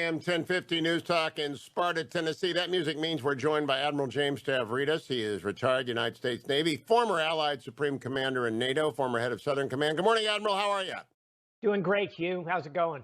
AM 1050 News Talk in Sparta, Tennessee. That music means we're joined by Admiral James Stavridis. He is retired United States Navy, former Allied Supreme Commander in NATO, former head of Southern Command. Good morning, Admiral. How are you? Doing great, Hugh. How's it going?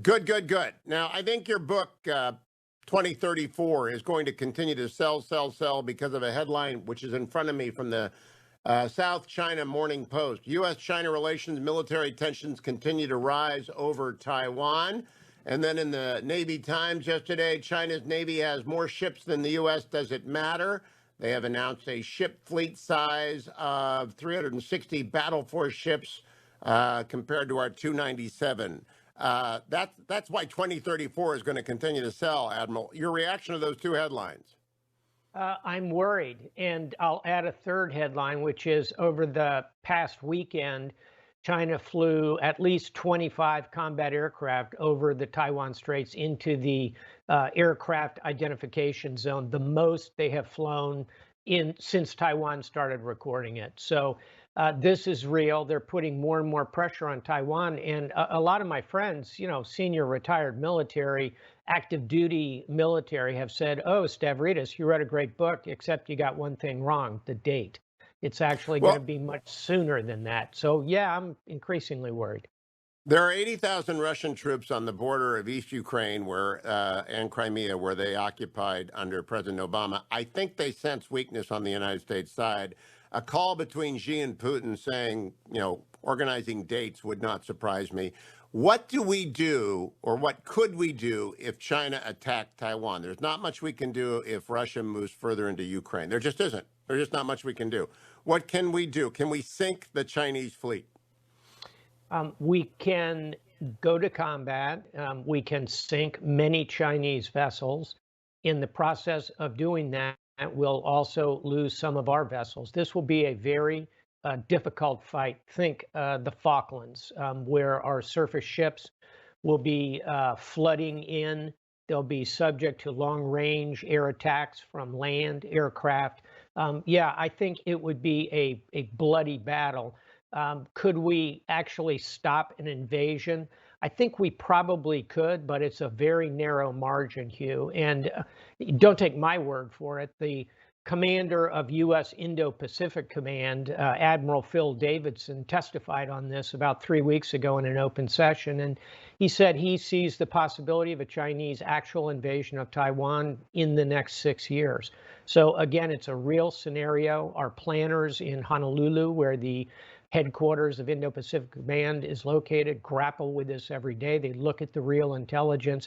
Good, good, good. Now, I think your book, 2034, is going to continue to sell because of a headline which is in front of me from the South China Morning Post. U.S.-China relations, military tensions continue to rise over Taiwan. And then in the Navy Times yesterday, China's Navy has more ships than the U.S. Does it matter? They have announced a ship fleet size of 360 battle force ships compared to our 297. That's why 2034 is going to continue to sell, Admiral. Your reaction to those two headlines? I'm worried. And I'll add a third headline, which is over the past weekend, China flew at least 25 combat aircraft over the Taiwan Straits into the aircraft identification zone, the most they have flown in since Taiwan started recording it. So this is real. They're putting more and more pressure on Taiwan. And a lot of my friends, senior retired military, active duty military have said, oh, Stavridis, you wrote a great book, except you got one thing wrong, the date. It's actually going to be much sooner than that. So, yeah, I'm increasingly worried. There are 80,000 Russian troops on the border of East Ukraine and Crimea, where they occupied under President Obama. I think they sense weakness on the United States side. A call between Xi and Putin saying, organizing dates would not surprise me. What do we do, or what could we do if China attacked Taiwan? There's not much we can do if Russia moves further into Ukraine. There just isn't. There's just not much we can do. What can we do? Can we sink the Chinese fleet? We can go to combat. We can sink many Chinese vessels. In the process of doing that, we'll also lose some of our vessels. This will be a very difficult fight. Think the Falklands, where our surface ships will be flooding in. They'll be subject to long-range air attacks from land aircraft. Yeah, I think it would be a bloody battle. Could we actually stop an invasion? I think we probably could, but it's a very narrow margin, Hugh. And don't take my word for it. The commander of U.S. Indo-Pacific Command, Admiral Phil Davidson, testified on this about 3 weeks ago in an open session. And he said he sees the possibility of a Chinese actual invasion of Taiwan in the next 6 years. So again, it's a real scenario. Our planners in Honolulu, where the headquarters of Indo-Pacific Command is located, grapple with this every day. They look at the real intelligence.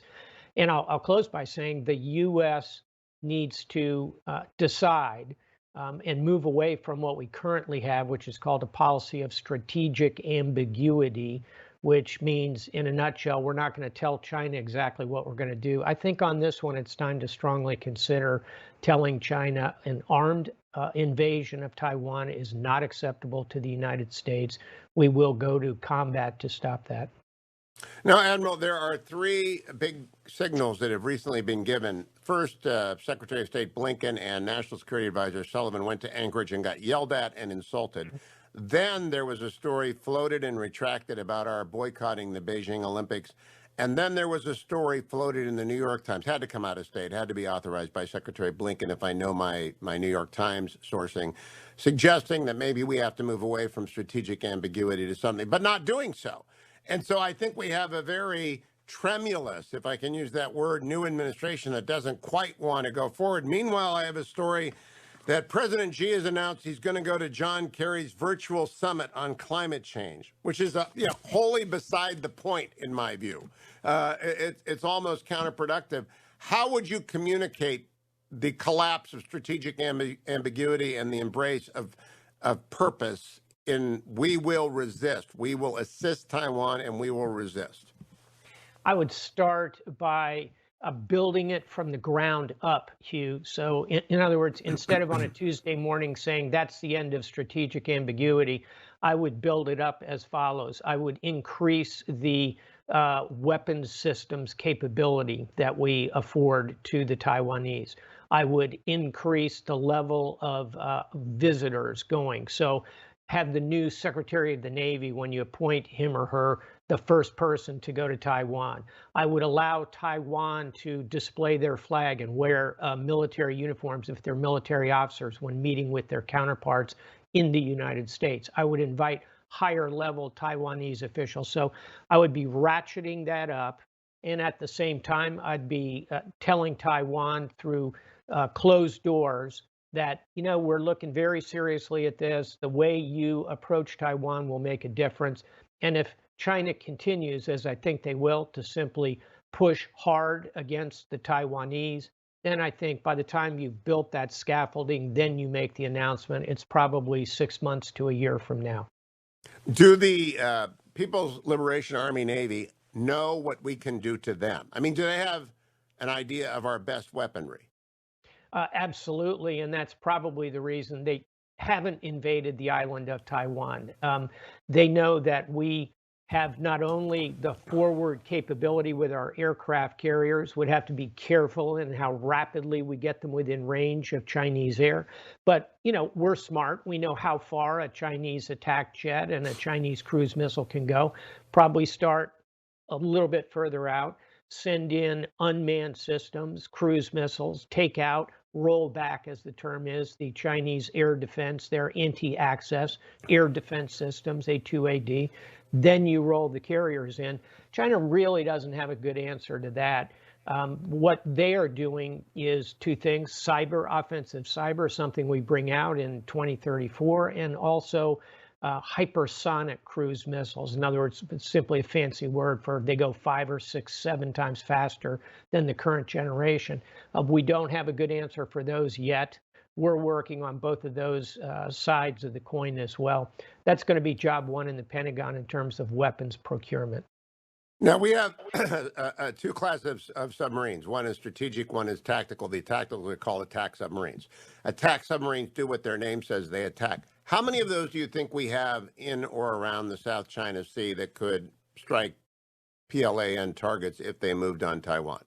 And I'll close by saying the U.S. needs to decide and move away from what we currently have, which is called a policy of strategic ambiguity, which means, in a nutshell, we're not going to tell China exactly what we're going to do. I think on this one, it's time to strongly consider telling China an armed invasion of Taiwan is not acceptable to the United States. We will go to combat to stop that. Now, Admiral, there are three big signals that have recently been given. First, Secretary of State Blinken and National Security Advisor Sullivan went to Anchorage and got yelled at and insulted. Then there was a story floated and retracted about our boycotting the Beijing Olympics. And then there was a story floated in the New York Times, had to come out of state, had to be authorized by Secretary Blinken, if I know my New York Times sourcing, suggesting that maybe we have to move away from strategic ambiguity to something, but not doing so. And so I think we have a very tremulous, if I can use that word, new administration that doesn't quite want to go forward. Meanwhile, I have a story that President Xi has announced he's going to go to John Kerry's virtual summit on climate change, which is wholly beside the point, in my view. It's almost counterproductive. How would you communicate the collapse of strategic ambiguity and the embrace of purpose in we will resist, we will assist Taiwan, and we will resist? I would start by building it from the ground up, Hugh. So in other words, instead of on a Tuesday morning saying that's the end of strategic ambiguity, I would build it up as follows. I would increase the weapons systems capability that we afford to the Taiwanese. I would increase the level of visitors going. So have the new Secretary of the Navy, when you appoint him or her, the first person to go to Taiwan. I would allow Taiwan to display their flag and wear military uniforms if they're military officers when meeting with their counterparts in the United States. I would invite higher level Taiwanese officials. So I would be ratcheting that up. And at the same time, I'd be telling Taiwan through closed doors that, we're looking very seriously at this. The way you approach Taiwan will make a difference. And if China continues, as I think they will, to simply push hard against the Taiwanese, then I think by the time you've built that scaffolding, then you make the announcement. It's probably 6 months to a year from now. Do the People's Liberation Army Navy know what we can do to them? I mean, do they have an idea of our best weaponry? Absolutely, and that's probably the reason they haven't invaded the island of Taiwan. They know that we have not only the forward capability with our aircraft carriers, would have to be careful in how rapidly we get them within range of Chinese air, but we're smart. We know how far a Chinese attack jet and a Chinese cruise missile can go. Probably start a little bit further out, send in unmanned systems, cruise missiles, take out, roll back, as the term is, the Chinese air defense, their anti-access air defense systems, A2AD. Then you roll the carriers in. China really doesn't have a good answer to that. What they are doing is two things: cyber, offensive cyber, something we bring out in 2034, and also hypersonic cruise missiles. In other words, it's simply a fancy word for they go 5 or 6, 7 times faster than the current generation. We don't have a good answer for those yet. We're working on both of those sides of the coin as well. That's going to be job one in the Pentagon in terms of weapons procurement. Now, we have two classes of submarines. One is strategic, one is tactical. The tactical we call attack submarines. Attack submarines do what their name says, they attack. How many of those do you think we have in or around the South China Sea that could strike PLAN targets if they moved on Taiwan?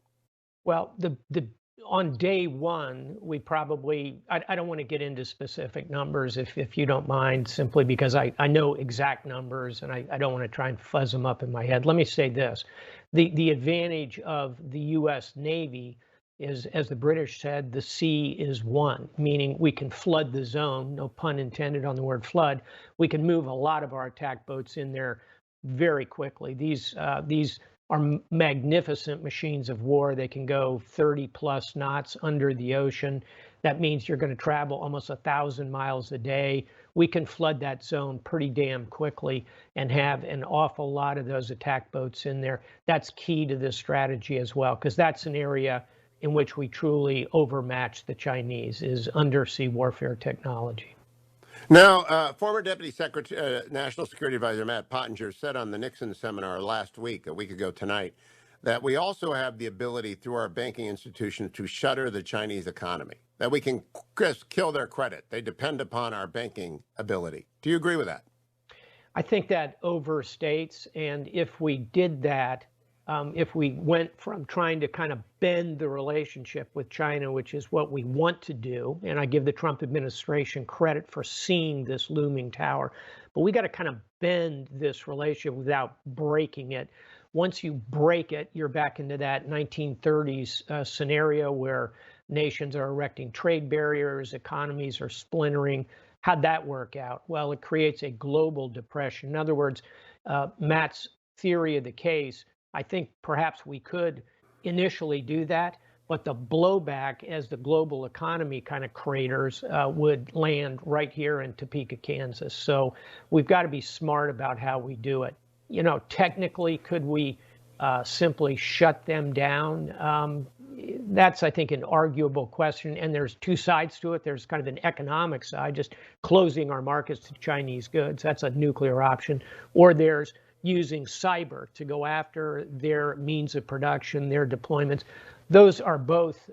Well, on day one, we probably, I don't want to get into specific numbers if you don't mind, simply because I know exact numbers and I don't want to try and fuzz them up in my head. Let me say this. The advantage of the U.S. Navy is, as the British said, the sea is one, meaning we can flood the zone, no pun intended on the word flood. We can move a lot of our attack boats in there very quickly. These are magnificent machines of war. They can go 30 plus knots under the ocean. That means you're going to travel almost 1,000 miles a day. We can flood that zone pretty damn quickly and have an awful lot of those attack boats in there. That's key to this strategy as well, because that's an area in which we truly overmatch the Chinese, is undersea warfare technology. Now, former Deputy Secretary, National Security Advisor Matt Pottinger said on the Nixon seminar last week, a week ago tonight, that we also have the ability through our banking institutions to shutter the Chinese economy, that we can just kill their credit. They depend upon our banking ability. Do you agree with that? I think that overstates, and if we did that, if we went from trying to kind of bend the relationship with China, which is what we want to do, and I give the Trump administration credit for seeing this looming tower, but we got to kind of bend this relationship without breaking it. Once you break it, you're back into that 1930s scenario where nations are erecting trade barriers, economies are splintering. How'd that work out? Well, it creates a global depression. In other words, Matt's theory of the case, I think perhaps we could initially do that, but the blowback as the global economy kind of craters would land right here in Topeka, Kansas. So we've got to be smart about how we do it. Technically, could we simply shut them down? That's, I think, an arguable question. And there's two sides to it. There's kind of an economic side, just closing our markets to Chinese goods. That's a nuclear option. Or there's using cyber to go after their means of production, their deployments. Those are both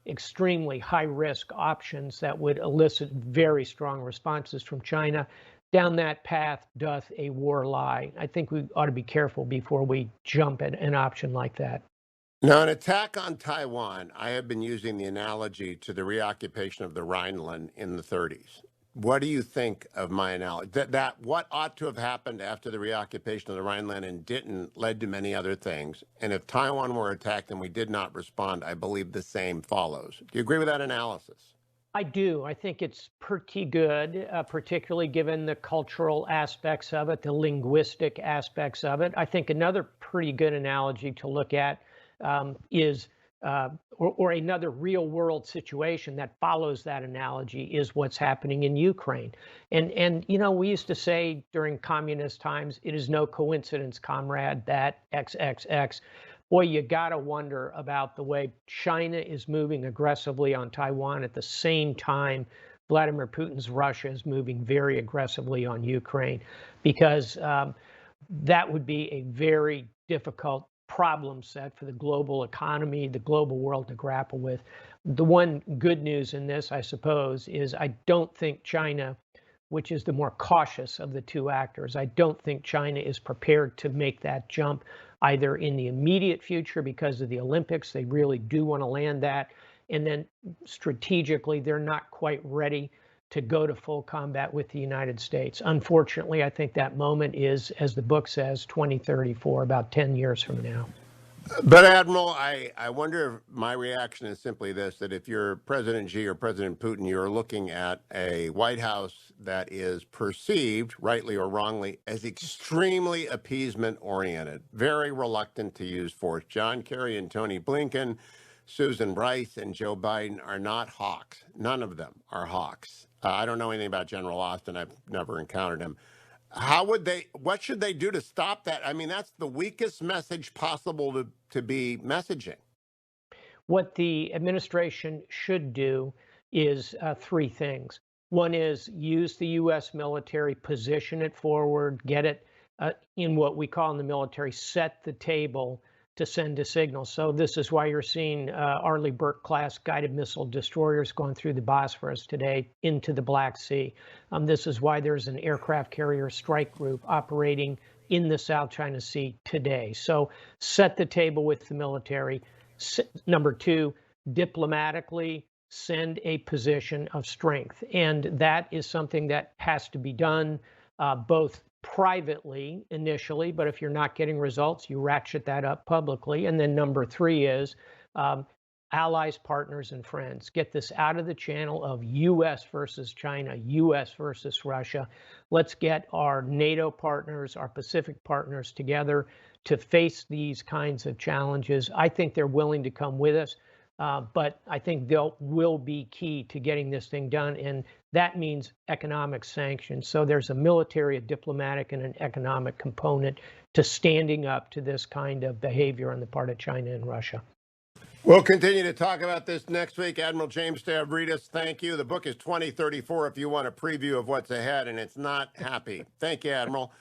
extremely high-risk options that would elicit very strong responses from China. Down that path doth a war lie. I think we ought to be careful before we jump at an option like that. Now, an attack on Taiwan, I have been using the analogy to the reoccupation of the Rhineland in the 30s. What do you think of my analogy? That what ought to have happened after the reoccupation of the Rhineland and didn't led to many other things. And if Taiwan were attacked and we did not respond, I believe the same follows. Do you agree with that analysis? I do. I think it's pretty good, particularly given the cultural aspects of it, the linguistic aspects of it. I think another pretty good analogy to look at is, or another real world situation that follows that analogy is what's happening in Ukraine. And you know, we used to say during communist times, it is no coincidence, comrade, that XXX. Boy, you got to wonder about the way China is moving aggressively on Taiwan at the same time Vladimir Putin's Russia is moving very aggressively on Ukraine, because that would be a very difficult problem set for the global economy, the global world to grapple with. The one good news in this, I suppose, is I don't think China, which is the more cautious of the two actors, I don't think China is prepared to make that jump either in the immediate future because of the Olympics. They really do want to land that. And then strategically, they're not quite ready to go to full combat with the United States. Unfortunately, I think that moment is, as the book says, 2034, about 10 years from now. But Admiral, I wonder if my reaction is simply this, that if you're President Xi or President Putin, you're looking at a White House that is perceived, rightly or wrongly, as extremely appeasement oriented, very reluctant to use force. John Kerry and Tony Blinken, Susan Rice and Joe Biden are not hawks. None of them are hawks. I don't know anything about General Austin. I've never encountered him. What should they do to stop that? I mean, that's the weakest message possible to be messaging. What the administration should do is three things. One is use the U.S. military, position it forward, get it in what we call in the military, set the table to send a signal. So this is why you're seeing Arleigh Burke-class guided missile destroyers going through the Bosphorus today into the Black Sea. This is why there's an aircraft carrier strike group operating in the South China Sea today. So set the table with the military. Number two, diplomatically send a position of strength. And that is something that has to be done both privately initially, but if you're not getting results, you ratchet that up publicly. And then number three is allies, partners, and friends. Get this out of the channel of U.S. versus China, U.S. versus Russia. Let's get our NATO partners, our Pacific partners together to face these kinds of challenges. I think they're willing to come with us, but I think will be key to getting this thing done, and that means economic sanctions. So there's a military, a diplomatic, and an economic component to standing up to this kind of behavior on the part of China and Russia. We'll continue to talk about this next week. Admiral James Stavridis, thank you. The book is 2034 if you want a preview of what's ahead, and it's not happy. Thank you, Admiral.